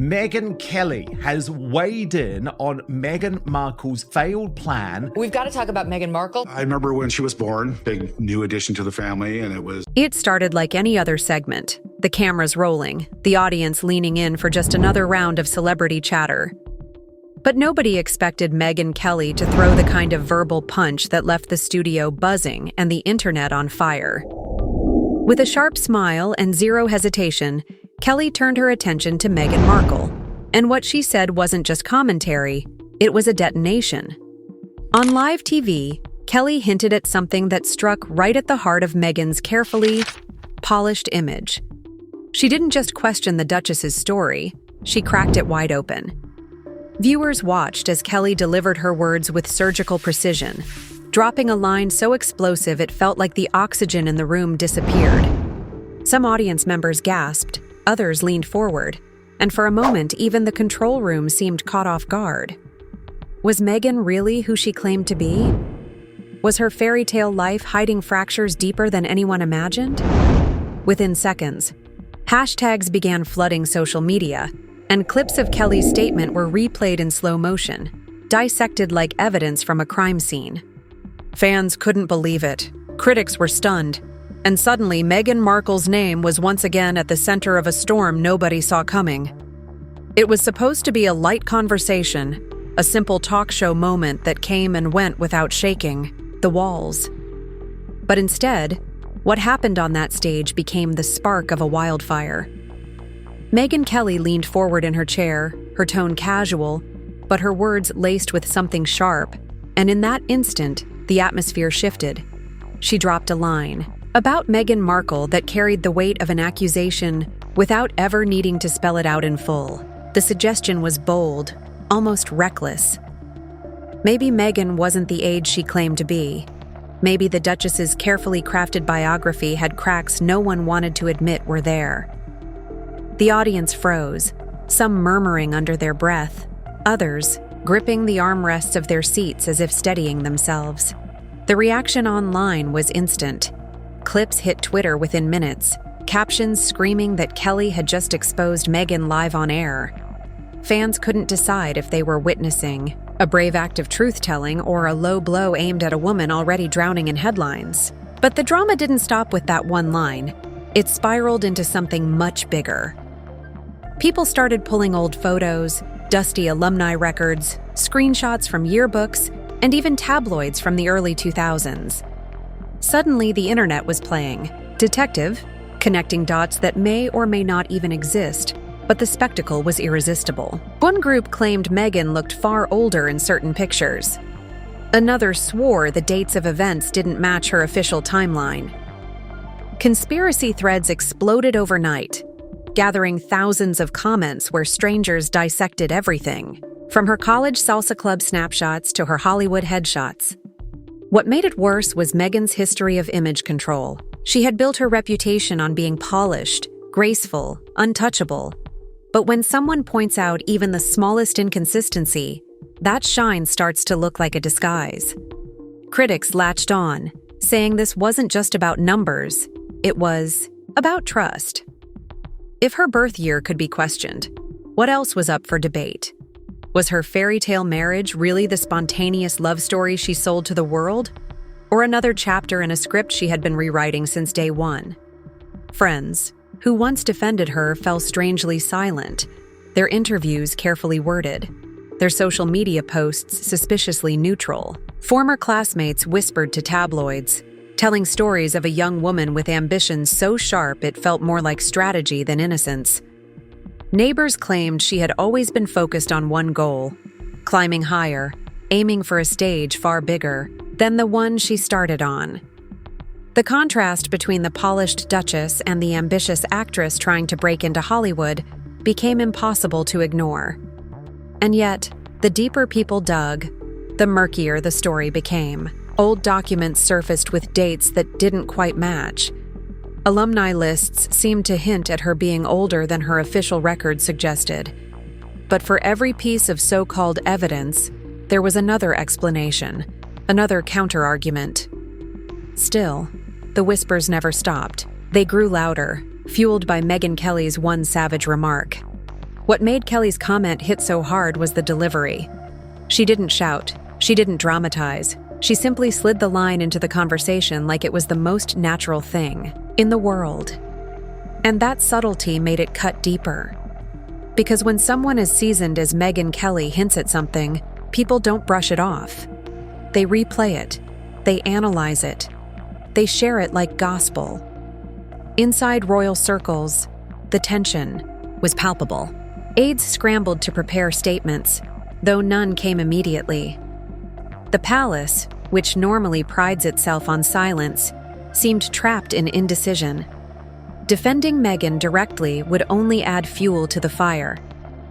Megyn Kelly has weighed in on Meghan Markle's failed plan. We've got to talk about Meghan Markle. I remember when she was born, big new addition to the family, and It started like any other segment. The cameras rolling, the audience leaning in for just another round of celebrity chatter. But nobody expected Megyn Kelly to throw the kind of verbal punch that left the studio buzzing and the internet on fire. With a sharp smile and zero hesitation, Kelly turned her attention to Meghan Markle. And what she said wasn't just commentary, it was a detonation. On live TV, Kelly hinted at something that struck right at the heart of Meghan's carefully polished image. She didn't just question the Duchess's story, she cracked it wide open. Viewers watched as Kelly delivered her words with surgical precision, dropping a line so explosive it felt like the oxygen in the room disappeared. Some audience members gasped, others leaned forward, and for a moment even the control room seemed caught off guard. Was Meghan really who she claimed to be? Was her fairy tale life hiding fractures deeper than anyone imagined? Within seconds, hashtags began flooding social media, and clips of Kelly's statement were replayed in slow motion, dissected like evidence from a crime scene. Fans couldn't believe it, critics were stunned, and suddenly Meghan Markle's name was once again at the center of a storm nobody saw coming. It was supposed to be a light conversation, a simple talk show moment that came and went without shaking the walls. But instead, what happened on that stage became the spark of a wildfire. Megyn Kelly leaned forward in her chair, her tone casual, but her words laced with something sharp, and in that instant, the atmosphere shifted. She dropped a line about Meghan Markle that carried the weight of an accusation without ever needing to spell it out in full. The suggestion was bold, almost reckless. Maybe Meghan wasn't the age she claimed to be. Maybe the Duchess's carefully crafted biography had cracks no one wanted to admit were there. The audience froze, some murmuring under their breath, others gripping the armrests of their seats as if steadying themselves. The reaction online was instant. Clips hit Twitter within minutes, captions screaming that Kelly had just exposed Meghan live on air. Fans couldn't decide if they were witnessing a brave act of truth-telling or a low blow aimed at a woman already drowning in headlines. But the drama didn't stop with that one line. It spiraled into something much bigger. People started pulling old photos, dusty alumni records, screenshots from yearbooks, and even tabloids from the early 2000s. Suddenly, the internet was playing detective, connecting dots that may or may not even exist, but the spectacle was irresistible. One group claimed Meghan looked far older in certain pictures. Another swore the dates of events didn't match her official timeline. Conspiracy threads exploded overnight, gathering thousands of comments where strangers dissected everything, from her college salsa club snapshots to her Hollywood headshots. What made it worse was Meghan's history of image control. She had built her reputation on being polished, graceful, untouchable. But when someone points out even the smallest inconsistency, that shine starts to look like a disguise. Critics latched on, saying this wasn't just about numbers, it was about trust. If her birth year could be questioned, what else was up for debate? Was her fairy tale marriage really the spontaneous love story she sold to the world? Or another chapter in a script she had been rewriting since day one? Friends, who once defended her, fell strangely silent, their interviews carefully worded, their social media posts suspiciously neutral. Former classmates whispered to tabloids, telling stories of a young woman with ambitions so sharp it felt more like strategy than innocence. Neighbors claimed she had always been focused on one goal, climbing higher, aiming for a stage far bigger than the one she started on. The contrast between the polished Duchess and the ambitious actress trying to break into Hollywood became impossible to ignore. And yet, the deeper people dug, the murkier the story became. Old documents surfaced with dates that didn't quite match. Alumni lists seemed to hint at her being older than her official record suggested. But for every piece of so-called evidence, there was another explanation, another counter-argument. Still, the whispers never stopped. They grew louder, fueled by Megyn Kelly's one savage remark. What made Kelly's comment hit so hard was the delivery. She didn't shout. She didn't dramatize. She simply slid the line into the conversation like it was the most natural thing in the world. And that subtlety made it cut deeper. Because when someone as seasoned as Megyn Kelly hints at something, people don't brush it off. They replay it. They analyze it. They share it like gospel. Inside royal circles, the tension was palpable. Aides scrambled to prepare statements, though none came immediately. The palace, which normally prides itself on silence, seemed trapped in indecision. Defending Megyn directly would only add fuel to the fire.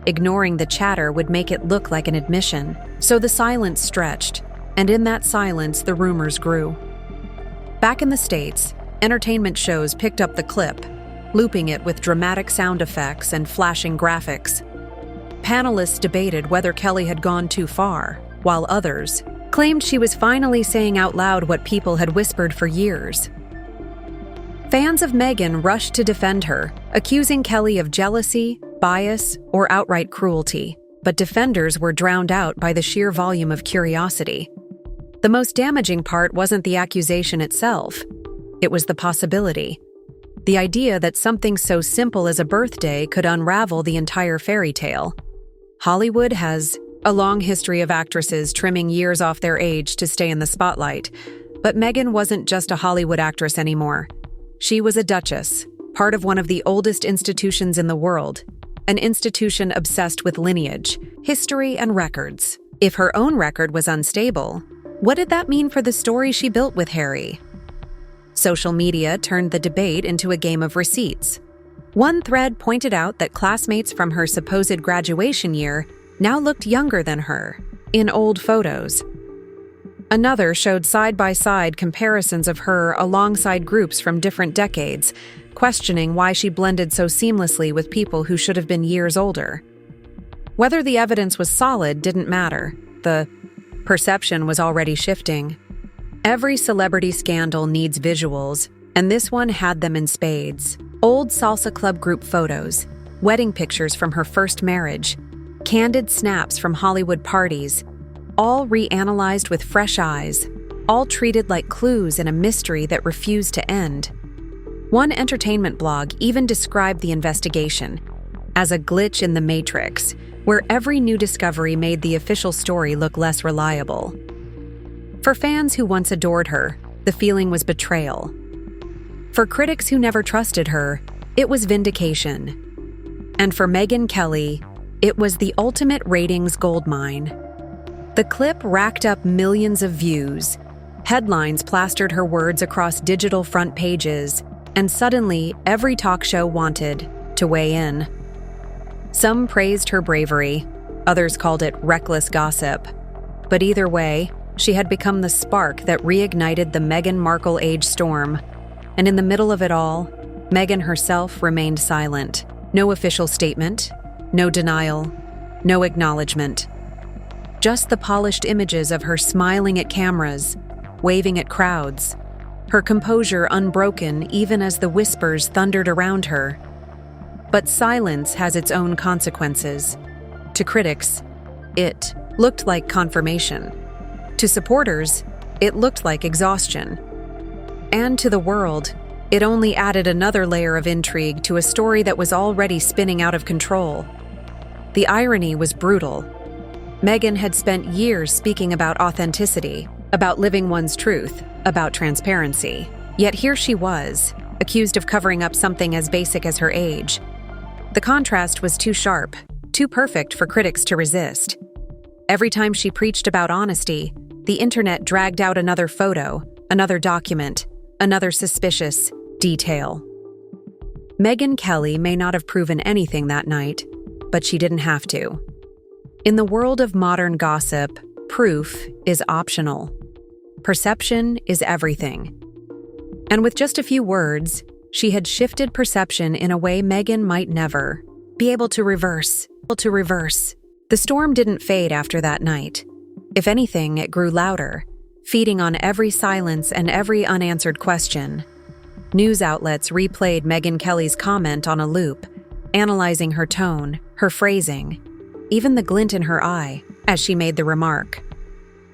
Ignoring the chatter would make it look like an admission. So the silence stretched, and in that silence the rumors grew. Back in the States, entertainment shows picked up the clip, looping it with dramatic sound effects and flashing graphics. Panelists debated whether Kelly had gone too far, while others claimed she was finally saying out loud what people had whispered for years. Fans of Megyn rushed to defend her, accusing Kelly of jealousy, bias, or outright cruelty, but defenders were drowned out by the sheer volume of curiosity. The most damaging part wasn't the accusation itself. It was the possibility. The idea that something so simple as a birthday could unravel the entire fairy tale. Hollywood has a long history of actresses trimming years off their age to stay in the spotlight, but Megyn wasn't just a Hollywood actress anymore. She was a duchess, part of one of the oldest institutions in the world, an institution obsessed with lineage, history, and records. If her own record was unstable, what did that mean for the story she built with Harry? Social media turned the debate into a game of receipts. One thread pointed out that classmates from her supposed graduation year now looked younger than her, in old photos. Another showed side-by-side comparisons of her alongside groups from different decades, questioning why she blended so seamlessly with people who should have been years older. Whether the evidence was solid didn't matter. The perception was already shifting. Every celebrity scandal needs visuals, and this one had them in spades. Old salsa club group photos, wedding pictures from her first marriage, candid snaps from Hollywood parties, all reanalyzed with fresh eyes, all treated like clues in a mystery that refused to end. One entertainment blog even described the investigation as a glitch in the matrix, where every new discovery made the official story look less reliable. For fans who once adored her, the feeling was betrayal. For critics who never trusted her, it was vindication. And for Megyn Kelly, it was the ultimate ratings goldmine. The clip racked up millions of views. Headlines plastered her words across digital front pages, and suddenly every talk show wanted to weigh in. Some praised her bravery, others called it reckless gossip. But either way, she had become the spark that reignited the Meghan Markle age storm. And in the middle of it all, Meghan herself remained silent. No official statement, no denial, no acknowledgement. Just the polished images of her smiling at cameras, waving at crowds, her composure unbroken even as the whispers thundered around her. But silence has its own consequences. To critics, it looked like confirmation. To supporters, it looked like exhaustion. And to the world, it only added another layer of intrigue to a story that was already spinning out of control. The irony was brutal. Megyn had spent years speaking about authenticity, about living one's truth, about transparency. Yet here she was, accused of covering up something as basic as her age. The contrast was too sharp, too perfect for critics to resist. Every time she preached about honesty, the internet dragged out another photo, another document, another suspicious detail. Megyn Kelly may not have proven anything that night, but she didn't have to. In the world of modern gossip, proof is optional. Perception is everything. And with just a few words, she had shifted perception in a way Megyn might never be able to reverse. The storm didn't fade after that night. If anything, it grew louder, feeding on every silence and every unanswered question. News outlets replayed Megyn Kelly's comment on a loop, analyzing her tone, her phrasing, even the glint in her eye as she made the remark.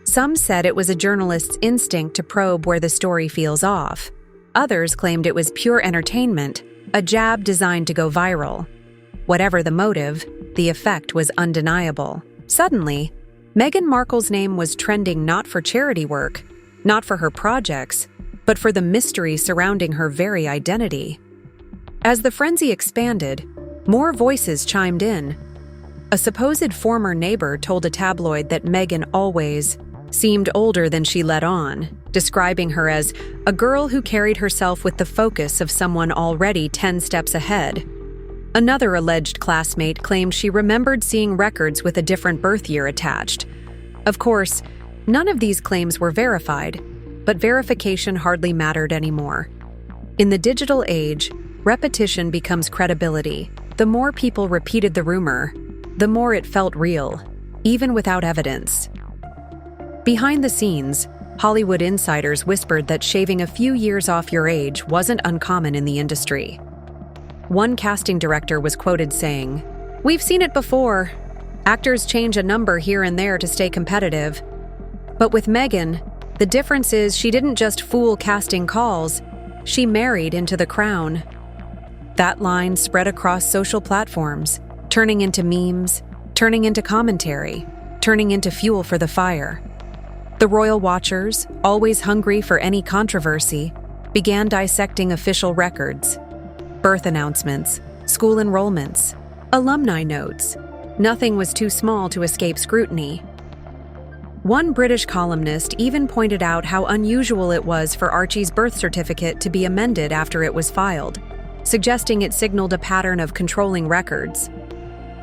Some said it was a journalist's instinct to probe where the story feels off. Others claimed it was pure entertainment, a jab designed to go viral. Whatever the motive, the effect was undeniable. Suddenly, Meghan Markle's name was trending not for charity work, not for her projects, but for the mystery surrounding her very identity. As the frenzy expanded, more voices chimed in. A supposed former neighbor told a tabloid that Meghan always seemed older than she let on, describing her as a girl who carried herself with the focus of someone already 10 steps ahead. Another alleged classmate claimed she remembered seeing records with a different birth year attached. Of course, none of these claims were verified, but verification hardly mattered anymore. In the digital age, repetition becomes credibility. The more people repeated the rumor, the more it felt real, even without evidence. Behind the scenes, Hollywood insiders whispered that shaving a few years off your age wasn't uncommon in the industry. One casting director was quoted saying, "We've seen it before. Actors change a number here and there to stay competitive. But with Meghan, the difference is she didn't just fool casting calls, she married into the crown." That line spread across social platforms, turning into memes, turning into commentary, turning into fuel for the fire. The royal watchers, always hungry for any controversy, began dissecting official records, birth announcements, school enrollments, alumni notes. Nothing was too small to escape scrutiny. One British columnist even pointed out how unusual it was for Archie's birth certificate to be amended after it was filed, suggesting it signaled a pattern of controlling records.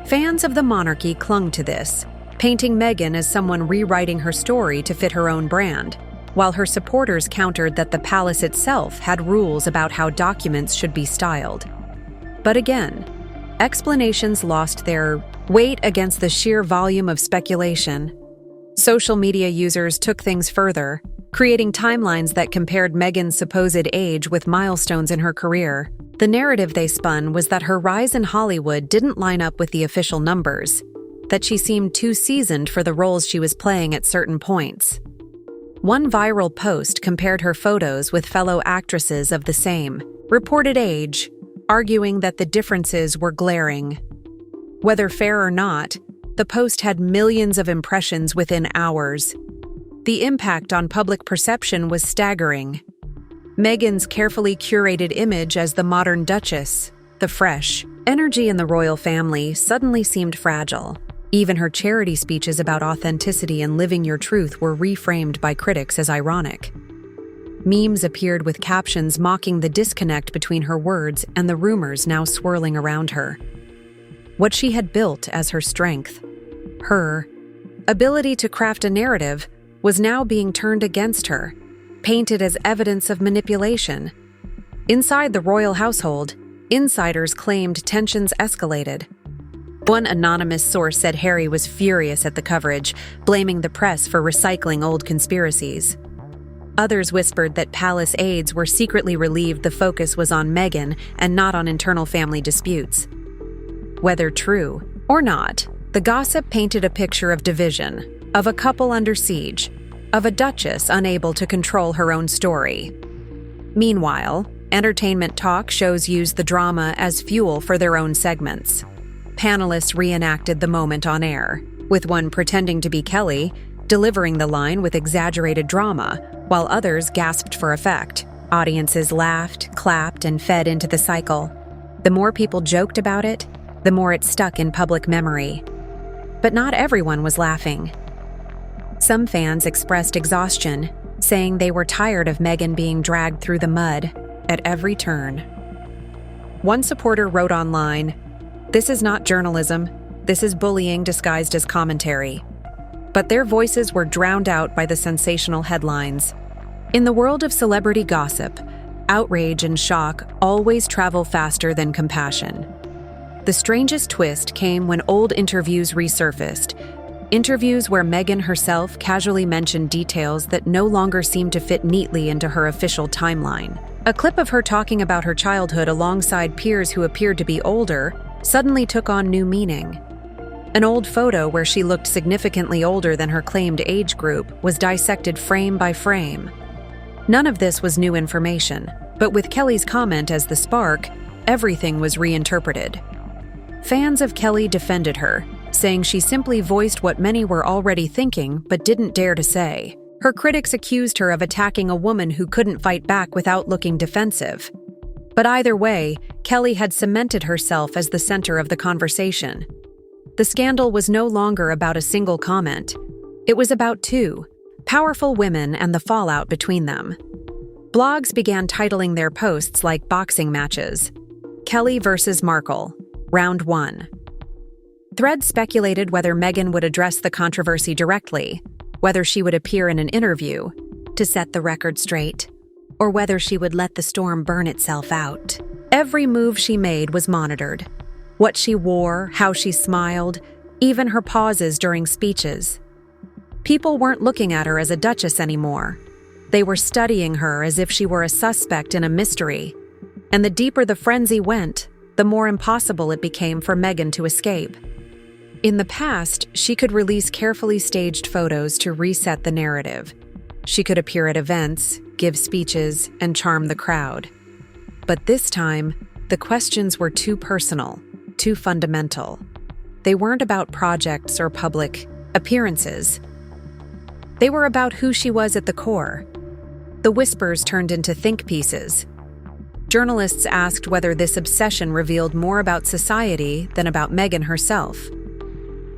Fans of the monarchy clung to this, painting Meghan as someone rewriting her story to fit her own brand, while her supporters countered that the palace itself had rules about how documents should be styled. But again, explanations lost their weight against the sheer volume of speculation. Social media users took things further, creating timelines that compared Meghan's supposed age with milestones in her career. The narrative they spun was that her rise in Hollywood didn't line up with the official numbers, that she seemed too seasoned for the roles she was playing at certain points. One viral post compared her photos with fellow actresses of the same reported age, arguing that the differences were glaring. Whether fair or not, the post had millions of impressions within hours. The impact on public perception was staggering. Meghan's carefully curated image as the modern Duchess, the fresh energy in the royal family, suddenly seemed fragile. Even her charity speeches about authenticity and living your truth were reframed by critics as ironic. Memes appeared with captions mocking the disconnect between her words and the rumors now swirling around her. What she had built as her strength, her ability to craft a narrative, was now being turned against her, painted as evidence of manipulation. Inside the royal household, insiders claimed tensions escalated. One anonymous source said Harry was furious at the coverage, blaming the press for recycling old conspiracies. Others whispered that palace aides were secretly relieved the focus was on Meghan and not on internal family disputes. Whether true or not, the gossip painted a picture of division, of a couple under siege, of a duchess unable to control her own story. Meanwhile, entertainment talk shows used the drama as fuel for their own segments. Panelists reenacted the moment on air, with one pretending to be Kelly, delivering the line with exaggerated drama, while others gasped for effect. Audiences laughed, clapped, and fed into the cycle. The more people joked about it, the more it stuck in public memory. But not everyone was laughing. Some fans expressed exhaustion, saying they were tired of Meghan being dragged through the mud at every turn. One supporter wrote online, "This is not journalism, this is bullying disguised as commentary." But their voices were drowned out by the sensational headlines. In the world of celebrity gossip, outrage and shock always travel faster than compassion. The strangest twist came when old interviews resurfaced, interviews where Meghan herself casually mentioned details that no longer seemed to fit neatly into her official timeline. A clip of her talking about her childhood alongside peers who appeared to be older suddenly took on new meaning. An old photo where she looked significantly older than her claimed age group was dissected frame by frame. None of this was new information, but with Kelly's comment as the spark, everything was reinterpreted. Fans of Kelly defended her, saying she simply voiced what many were already thinking but didn't dare to say. Her critics accused her of attacking a woman who couldn't fight back without looking defensive. But either way, Kelly had cemented herself as the center of the conversation. The scandal was no longer about a single comment. It was about two powerful women and the fallout between them. Blogs began titling their posts like boxing matches. Kelly versus Markle, Round 1. Threads speculated whether Meghan would address the controversy directly, whether she would appear in an interview to set the record straight, or whether she would let the storm burn itself out. Every move she made was monitored. What she wore, how she smiled, even her pauses during speeches. People weren't looking at her as a duchess anymore. They were studying her as if she were a suspect in a mystery. And the deeper the frenzy went, the more impossible it became for Meghan to escape. In the past, she could release carefully staged photos to reset the narrative. She could appear at events, give speeches, and charm the crowd. But this time, the questions were too personal, too fundamental. They weren't about projects or public appearances. They were about who she was at the core. The whispers turned into think pieces. Journalists asked whether this obsession revealed more about society than about Meghan herself.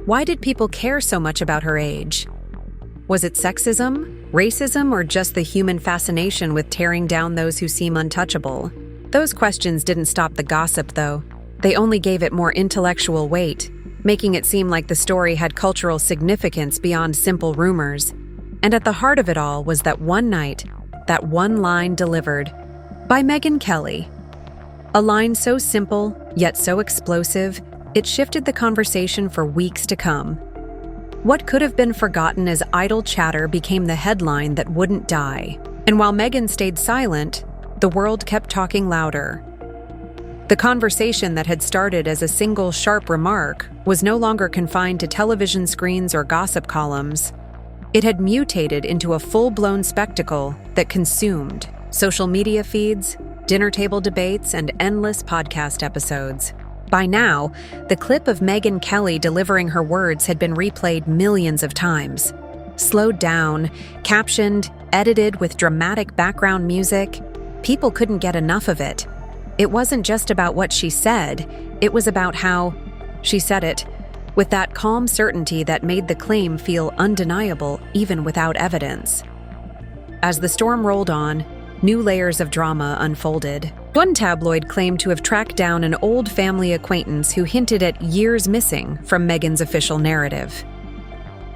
Why did people care so much about her age? Was it sexism, racism, or just the human fascination with tearing down those who seem untouchable? Those questions didn't stop the gossip, though. They only gave it more intellectual weight, making it seem like the story had cultural significance beyond simple rumors. And at the heart of it all was that one night, that one line delivered by Megyn Kelly. A line so simple, yet so explosive, it shifted the conversation for weeks to come. What could have been forgotten as idle chatter became the headline that wouldn't die. And while Meghan stayed silent, the world kept talking louder. The conversation that had started as a single sharp remark was no longer confined to television screens or gossip columns. It had mutated into a full-blown spectacle that consumed social media feeds, dinner table debates, and endless podcast episodes. By now, the clip of Megyn Kelly delivering her words had been replayed millions of times. Slowed down, captioned, edited with dramatic background music, people couldn't get enough of it. It wasn't just about what she said, it was about how she said it, with that calm certainty that made the claim feel undeniable even without evidence. As the storm rolled on, new layers of drama unfolded. One tabloid claimed to have tracked down an old family acquaintance who hinted at years missing from Meghan's official narrative.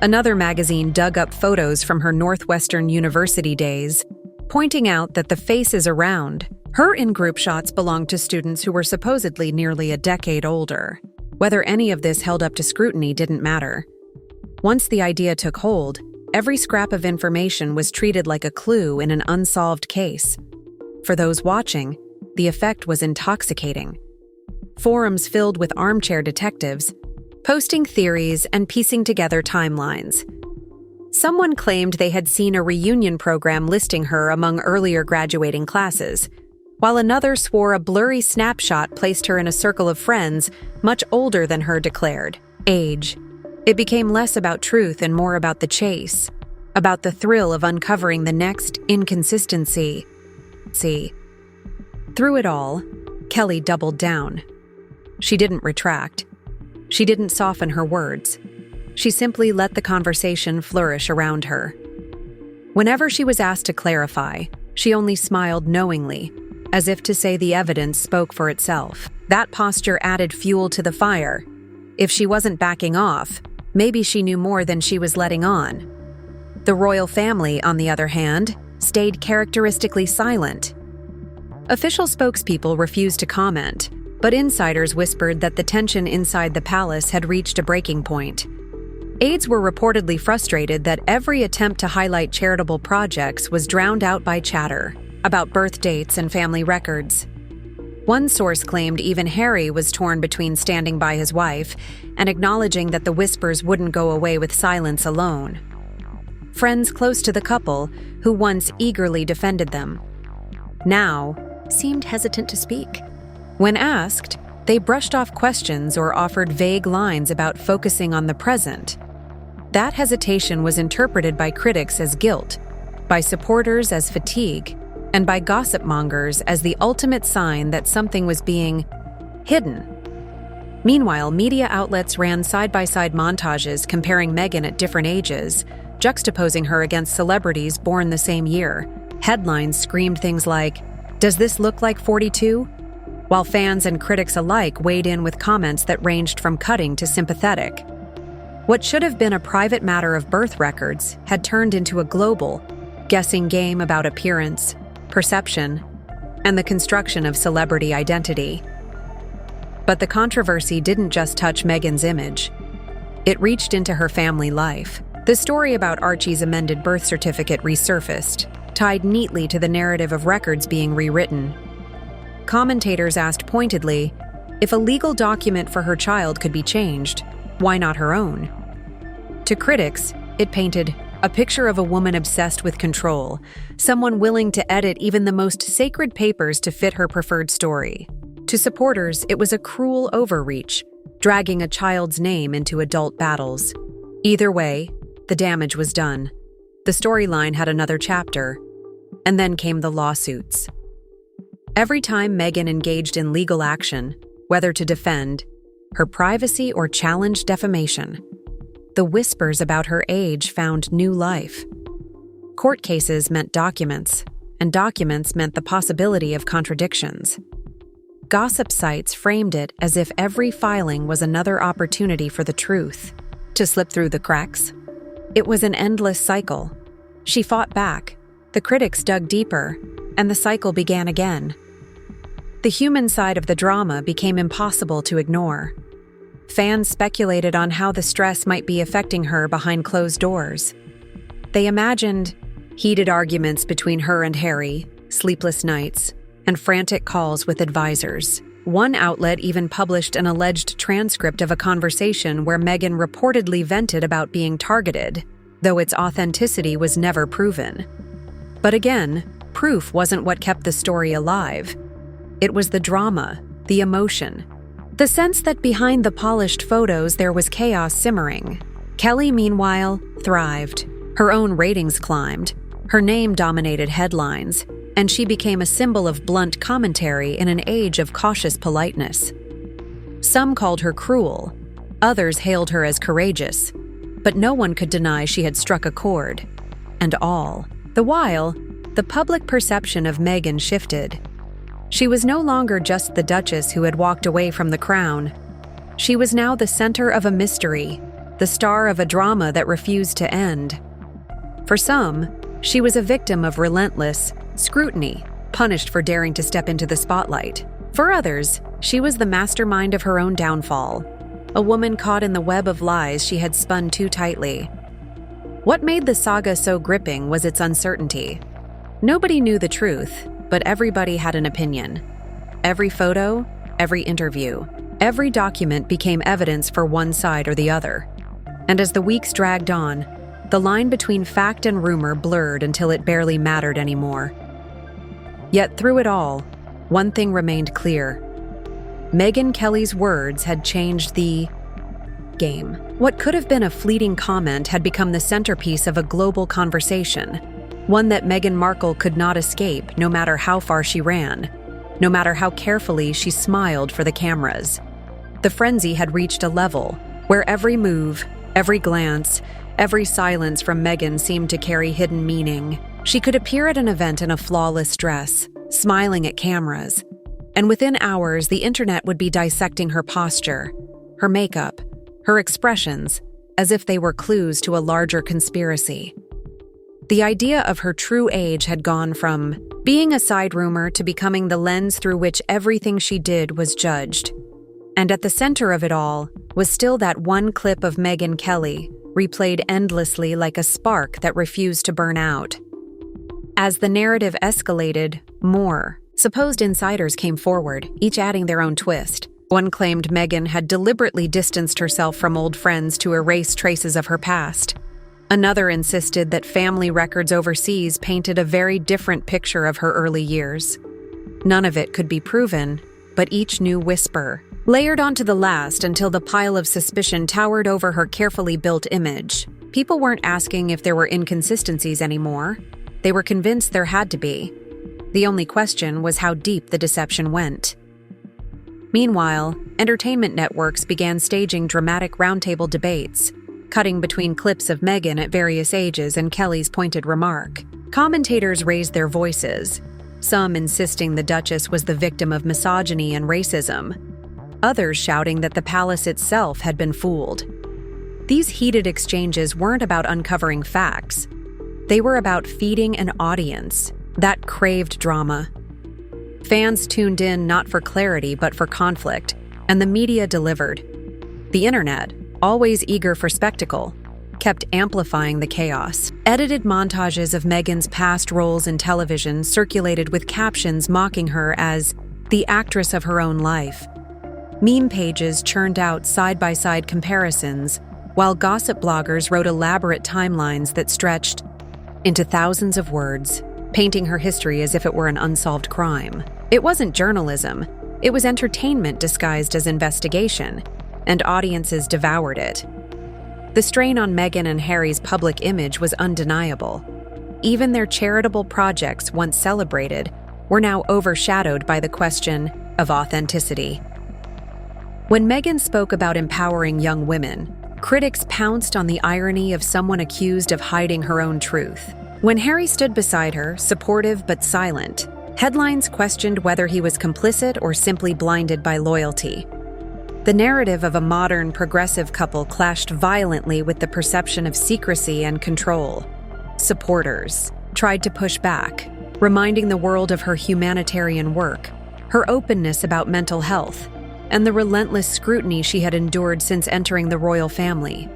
Another magazine dug up photos from her Northwestern University days, pointing out that the faces around her in-group shots belonged to students who were supposedly nearly a decade older. Whether any of this held up to scrutiny didn't matter. Once the idea took hold, every scrap of information was treated like a clue in an unsolved case. For those watching, the effect was intoxicating. Forums filled with armchair detectives, posting theories and piecing together timelines. Someone claimed they had seen a reunion program listing her among earlier graduating classes, while another swore a blurry snapshot placed her in a circle of friends much older than her declared age. It became less about truth and more about the chase, about the thrill of uncovering the next inconsistency. Through it all, Kelly doubled down. She didn't retract. She didn't soften her words. She simply let the conversation flourish around her. Whenever she was asked to clarify, she only smiled knowingly, as if to say the evidence spoke for itself. That posture added fuel to the fire. If she wasn't backing off, maybe she knew more than she was letting on. The royal family, on the other hand, stayed characteristically silent. Official spokespeople refused to comment, but insiders whispered that the tension inside the palace had reached a breaking point. Aides were reportedly frustrated that every attempt to highlight charitable projects was drowned out by chatter about birth dates and family records. One source claimed even Harry was torn between standing by his wife and acknowledging that the whispers wouldn't go away with silence alone. Friends close to the couple, who once eagerly defended them, now seemed hesitant to speak. When asked, they brushed off questions or offered vague lines about focusing on the present. That hesitation was interpreted by critics as guilt, by supporters as fatigue, and by gossip mongers as the ultimate sign that something was being hidden. Meanwhile, media outlets ran side-by-side montages comparing Meghan at different ages, juxtaposing her against celebrities born the same year. Headlines screamed things like, "Does this look like 42?" While fans and critics alike weighed in with comments that ranged from cutting to sympathetic. What should have been a private matter of birth records had turned into a global, guessing game about appearance, perception, and the construction of celebrity identity. But the controversy didn't just touch Meghan's image. It reached into her family life. The story about Archie's amended birth certificate resurfaced, tied neatly to the narrative of records being rewritten. Commentators asked pointedly, if a legal document for her child could be changed, why not her own? To critics, it painted a picture of a woman obsessed with control, someone willing to edit even the most sacred papers to fit her preferred story. To supporters, it was a cruel overreach, dragging a child's name into adult battles. Either way, the damage was done. The storyline had another chapter, and then came the lawsuits. Every time Meghan engaged in legal action, whether to defend her privacy or challenge defamation, the whispers about her age found new life. Court cases meant documents, and documents meant the possibility of contradictions. Gossip sites framed it as if every filing was another opportunity for the truth to slip through the cracks. It was an endless cycle. She fought back, the critics dug deeper, and the cycle began again. The human side of the drama became impossible to ignore. Fans speculated on how the stress might be affecting her behind closed doors. They imagined heated arguments between her and Harry, sleepless nights, and frantic calls with advisors. One outlet even published an alleged transcript of a conversation where Meghan reportedly vented about being targeted, though its authenticity was never proven. But again, proof wasn't what kept the story alive. It was the drama, the emotion, the sense that behind the polished photos there was chaos simmering. Kelly, meanwhile, thrived. Her own ratings climbed. Her name dominated headlines, and she became a symbol of blunt commentary in an age of cautious politeness. Some called her cruel, others hailed her as courageous, but no one could deny she had struck a chord. And all the while, the public perception of Meghan shifted. She was no longer just the Duchess who had walked away from the crown. She was now the center of a mystery, the star of a drama that refused to end. For some, she was a victim of relentless scrutiny, punished for daring to step into the spotlight. For others, she was the mastermind of her own downfall, a woman caught in the web of lies she had spun too tightly. What made the saga so gripping was its uncertainty. Nobody knew the truth, but everybody had an opinion. Every photo, every interview, every document became evidence for one side or the other. And as the weeks dragged on, the line between fact and rumor blurred until it barely mattered anymore. Yet through it all, one thing remained clear. Megyn Kelly's words had changed the game. What could have been a fleeting comment had become the centerpiece of a global conversation, one that Meghan Markle could not escape no matter how far she ran, no matter how carefully she smiled for the cameras. The frenzy had reached a level where every move, every glance, every silence from Meghan seemed to carry hidden meaning. She could appear at an event in a flawless dress, smiling at cameras, and within hours the internet would be dissecting her posture, her makeup, her expressions, as if they were clues to a larger conspiracy. The idea of her true age had gone from being a side rumor to becoming the lens through which everything she did was judged. And at the center of it all was still that one clip of Megyn Kelly, replayed endlessly like a spark that refused to burn out. As the narrative escalated, more, Supposed insiders came forward, each adding their own twist. One claimed Meghan had deliberately distanced herself from old friends to erase traces of her past. Another insisted that family records overseas painted a very different picture of her early years. None of it could be proven, but each new whisper layered onto the last until the pile of suspicion towered over her carefully built image. People weren't asking if there were inconsistencies anymore. They were convinced there had to be. The only question was how deep the deception went. Meanwhile, entertainment networks began staging dramatic roundtable debates, cutting between clips of Meghan at various ages and Kelly's pointed remark. Commentators raised their voices, some insisting the Duchess was the victim of misogyny and racism, others shouting that the palace itself had been fooled. These heated exchanges weren't about uncovering facts. They were about feeding an audience that craved drama. Fans tuned in not for clarity but for conflict, and the media delivered. The internet, always eager for spectacle, kept amplifying the chaos. Edited montages of Meghan's past roles in television circulated with captions mocking her as the actress of her own life. Meme pages churned out side-by-side comparisons, while gossip bloggers wrote elaborate timelines that stretched into thousands of words, painting her history as if it were an unsolved crime. It wasn't journalism, it was entertainment disguised as investigation, and audiences devoured it. The strain on Meghan and Harry's public image was undeniable. Even their charitable projects, once celebrated, were now overshadowed by the question of authenticity. When Meghan spoke about empowering young women, critics pounced on the irony of someone accused of hiding her own truth. When Harry stood beside her, supportive but silent, headlines questioned whether he was complicit or simply blinded by loyalty. The narrative of a modern, progressive couple clashed violently with the perception of secrecy and control. Supporters tried to push back, reminding the world of her humanitarian work, her openness about mental health, and the relentless scrutiny she had endured since entering the royal family.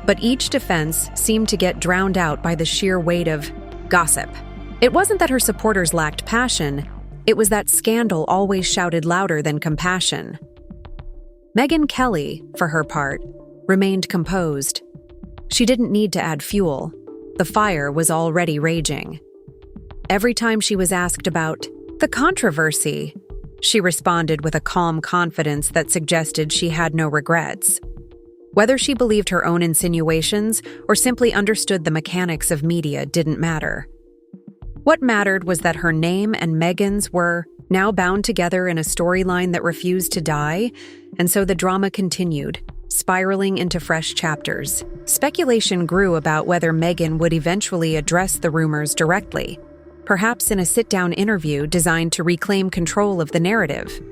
But each defense seemed to get drowned out by the sheer weight of gossip. It wasn't that her supporters lacked passion, it was that scandal always shouted louder than compassion. Megyn Kelly, for her part, remained composed. She didn't need to add fuel. The fire was already raging. Every time she was asked about the controversy, she responded with a calm confidence that suggested she had no regrets. Whether she believed her own insinuations or simply understood the mechanics of media didn't matter. What mattered was that her name and Meghan's were now bound together in a storyline that refused to die, and so the drama continued, spiraling into fresh chapters. Speculation grew about whether Meghan would eventually address the rumors directly, perhaps in a sit-down interview designed to reclaim control of the narrative.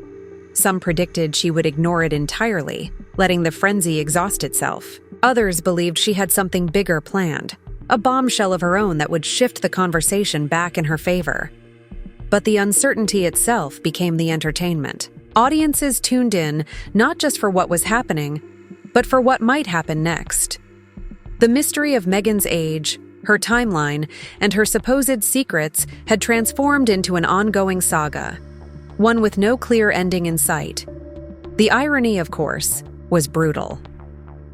Some predicted she would ignore it entirely, letting the frenzy exhaust itself. Others believed she had something bigger planned, a bombshell of her own that would shift the conversation back in her favor. But the uncertainty itself became the entertainment. Audiences tuned in not just for what was happening, but for what might happen next. The mystery of Meghan's age, her timeline, and her supposed secrets had transformed into an ongoing saga, one with no clear ending in sight. The irony, of course, was brutal.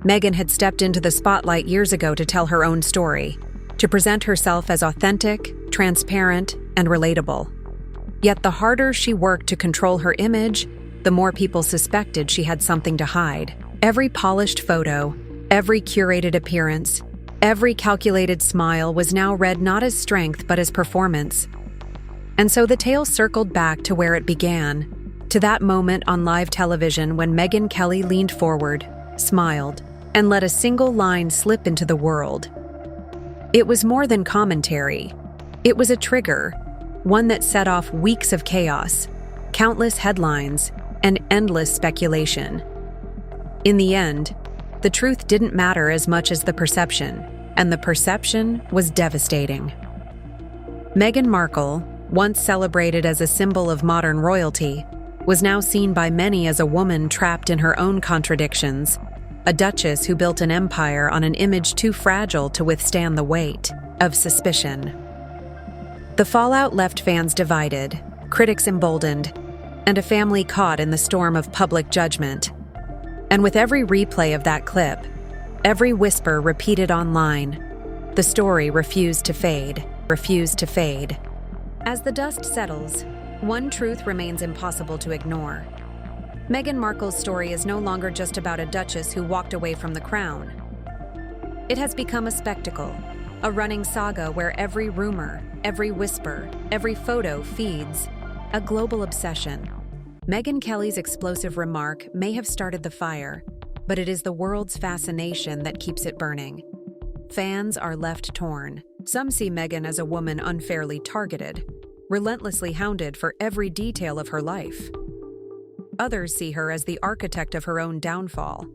Meghan had stepped into the spotlight years ago to tell her own story, to present herself as authentic, transparent, and relatable. Yet the harder she worked to control her image, the more people suspected she had something to hide. Every polished photo, every curated appearance, every calculated smile was now read not as strength but as performance. And so the tale circled back to where it began, to that moment on live television when Megyn Kelly leaned forward, smiled, and let a single line slip into the world. It was more than commentary. It was a trigger, one that set off weeks of chaos, countless headlines, and endless speculation. In the end, the truth didn't matter as much as the perception, and the perception was devastating. Meghan Markle, once celebrated as a symbol of modern royalty, was now seen by many as a woman trapped in her own contradictions, a duchess who built an empire on an image too fragile to withstand the weight of suspicion. The fallout left fans divided. critics emboldened, and a family caught in the storm of public judgment. And with every replay of that clip, every whisper repeated online, the story refused to fade. As the dust settles, one truth remains impossible to ignore. Meghan Markle's story is no longer just about a duchess who walked away from the crown. It has become a spectacle, a running saga where every rumor, every whisper, every photo feeds a global obsession. Megyn Kelly's explosive remark may have started the fire, but it is the world's fascination that keeps it burning. Fans are left torn. Some see Meghan as a woman unfairly targeted, relentlessly hounded for every detail of her life. Others see her as the architect of her own downfall,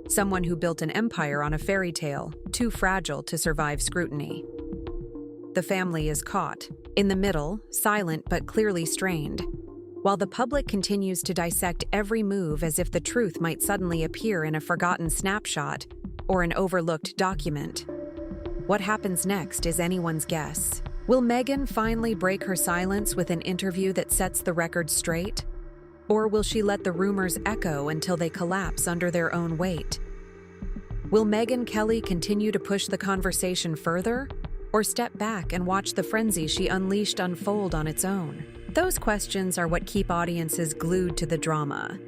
someone who built an empire on a fairy tale, too fragile to survive scrutiny. The family is caught, in the middle, silent but clearly strained, while the public continues to dissect every move as if the truth might suddenly appear in a forgotten snapshot or an overlooked document. What happens next is anyone's guess. Will Meghan finally break her silence with an interview that sets the record straight? Or will she let the rumors echo until they collapse under their own weight? Will Megyn Kelly continue to push the conversation further, or step back and watch the frenzy she unleashed unfold on its own? Those questions are what keep audiences glued to the drama,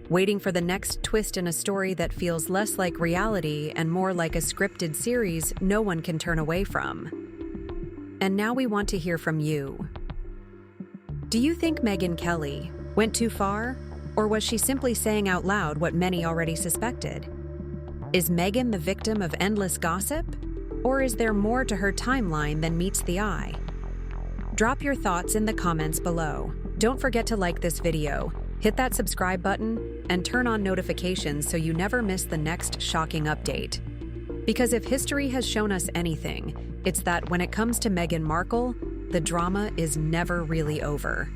waiting for the next twist in a story that feels less like reality and more like a scripted series no one can turn away from. And now we want to hear from you. Do you think Megyn Kelly went too far, or was she simply saying out loud what many already suspected? Is Megyn the victim of endless gossip, or is there more to her timeline than meets the eye? Drop your thoughts in the comments below. Don't forget to like this video, hit that subscribe button, and turn on notifications so you never miss the next shocking update. Because if history has shown us anything, it's that when it comes to Meghan Markle, the drama is never really over.